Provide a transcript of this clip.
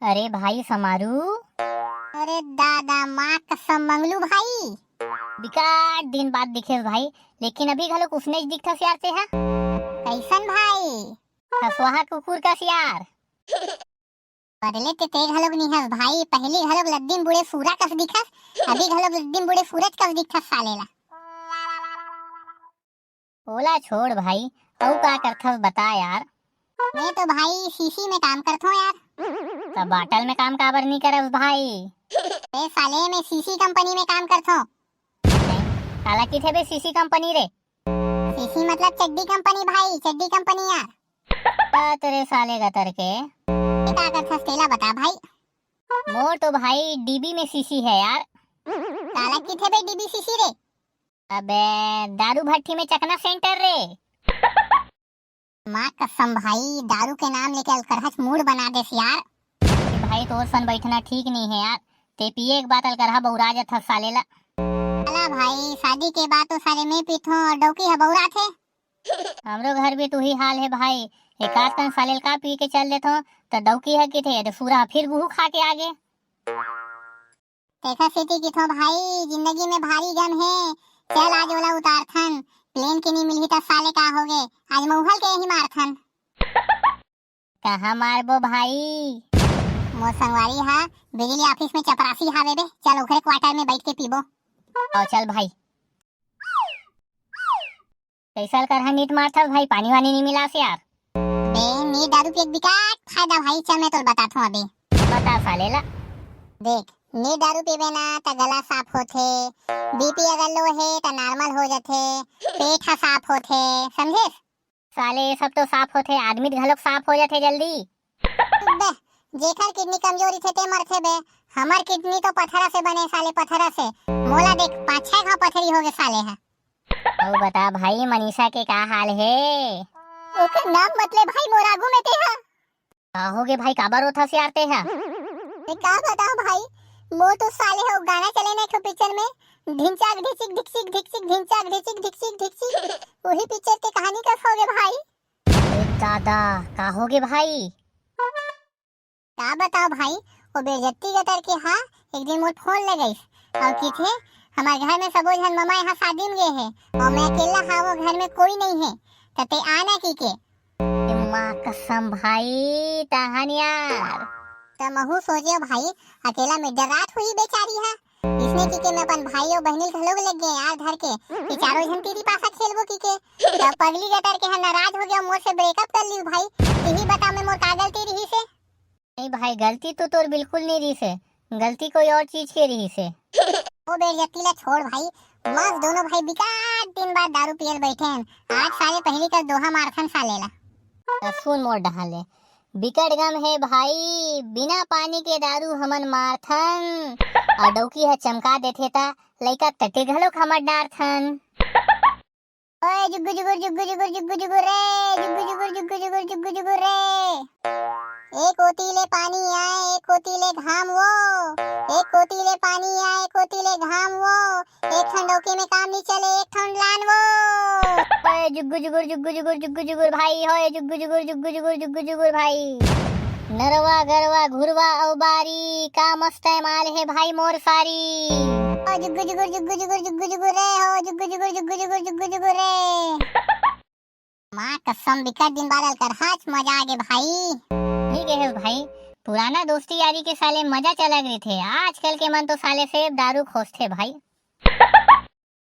अरे भाई समारू। अरे दादा माँ कसम मंगलू भाई। बिकाट दिन बाद दिखे भाई, लेकिन अभी घलो कुछ नहीं दिखता यार ते हा। कैसन भाई? हसवाहा कुकुर का यार। बदले ते घलोक निहस भाई, पहली घलोक लद्दीन बुढ़े सूरा कस दिखस, अभी घलोक लद्दीन बुढ़े सूरज कस दिखस सालेला। ओला छोड़ भाई, औ का करथस बता यार। मैं तो भाई सीसी में काम करता हूँ यार। तब बाटल में काम काबर नहीं करस भाई? ए साले मैं सीसी कंपनी में काम करता हूँ। साला किथे बे सीसी कंपनी रे? सीसी मतलब चड्डी कंपनी भाई, चड्डी कंपनी यार। तेरे साले गतर के का करथस तेला बता भाई। मोर तो भाई डीबी में सीसी है यार। साला किथे बे डीबी सीसी रे? अबे दारू भट्टी में चकना सेंटर रे। माँ कसम भाई, दारू के नाम लेके अलकरहस मूड बना देस यार। भाई तोर सन बैठना ठीक नहीं है यार, ते पिए एक बात अलकरहा बौरा जात सालेला। अला भाई शादी के बाद तो साले में पीथो और डौकी है बौरा थे। हमरो घर भी तू ही हाल है भाई, एक आध कन सालेल का पी के चल देथो तो डौकी है कि थे तो सूरा फिर गुहू खा के आगे। देखा सीटी की थो भाई, जिंदगी में भारी गम है, चल आज ओला उतारथन, प्लेन के नहीं मिली तो साले का होगे, आज मऊहल के ही मारथन। कहाँ मारबो भाई? मोर संगवारी हा बिजली ऑफिस में चपरासी हावे बे, चल ओखरे क्वार्टर में बैठ के पीबो। आओ चल भाई। कैसा कर नीट मारथस भाई, पानी वानी नहीं मिला से यार? बे नी दारू पे एक बिकाट फायदा भाई, चल मैं तो बताता हूँ अभी। बता सालेला। देख नी दारू पीबे ना त गला साफ होथे, बीपी अगर लो है त नॉर्मल हो जाथे, पेट हा साफ होथे, समझे? साले सब तो साफ होते, आदमी घलोक साफ हो जाते जल्दी। बे जेखर किडनी कमजोरी थे ते मरथे बे, हमर किडनी तो पथरा से बने साले, पथरा से। मोला देख 5-6 घाव पथरी हो गए साले है। तो बता भाई मनीषा के का हाल है? ओके नाम मतलब भाई मोरागू में ते हा। का होगे भाई, काबर होता से आते हैं? का बताओ भाई, वो तो साले हो गाना चले ना एक पिक्चर में, ढिंचाक ढिचिक ढिक्सिक ढिक्सिक ढिंचाक ढिचिक ढिक्सिक ढिक्सिक, वही पिक्चर की कहानी का होगे भाई। दादा का होगे भाई? का बताओ भाई, वो बेइज्जती गतर के हा, एक दिन मोर फोन लगाई और की थे हमारे घर में सबो जन मामा यहाँ शादी में गए हैं और मैं अकेला हा, वो घर में कोई नहीं है, तते आना की के। माँ कसम भाई तहन यार। तो महू सोचे भाई अकेला में डरात हुई बेचारी हा, इसने की के मैं अपन भाई और बहनी के लोग लग गए यार धर के कि चारों जन तीरी पासा खेलबो की के। तो पगली गटर के नाराज हो गया, मोर से ब्रेकअप कर ली भाई, यही बता मैं मोर का गलती रही से? नहीं भाई गलती तो तोर बिल्कुल नहीं रही से, गलती कोई और चीज की रही से। वो बेइज्जतीला छोड़ भाई, मस्त दोनों भाई बिकाट दिन बाद दारू पियल बैठे हैं, आज साले पहली कर दोहा मारथन सालेला। सुन मोर डहाले, बिकट गम है भाई, बिना पानी के दारू हमन मारथन और डौकी है चमका देथे ता लइका तटे घलोक हमर डारथन। ओए जुग्गू जुगुर जुग्गू जुगुर जुग्गू जुगुर रे, जुग्गू जुगुर जुग्गू जुगुर जुग्गू जुगुर रे। एक ओतीले पानी आए एक ओतीले घाम वो, एक ओतीले पानी आए एक ओतीले घाम वो, एक ठंडोके में काम नहीं चले एक ठंड लान वो। ओए जुग्गू जुगुर जुग्गू जुगुर जुग्गू जुगुर भाई, होए जुग्गू जुगुर जुग्गू जुगुर जुग्गू जुगुर भाई। नरवा गरवा घुरवा औ बारी, का मस्त माल है भाई मोर सारी। ओ जुग्गू जुगुर जुग्गू जुगुर जुग्गू जुगुर रे, हो जुग्गू जुगुर जुग्गू जुगुर जुग्गू जुगुर रे। माँ कसम बिकट दिन बाद कर हाच मजा आ गए भाई। ठीक है भाई, पुराना दोस्ती यारी के साले मजा चला गए थे, आजकल के मन तो साले से दारू खोजते भाई।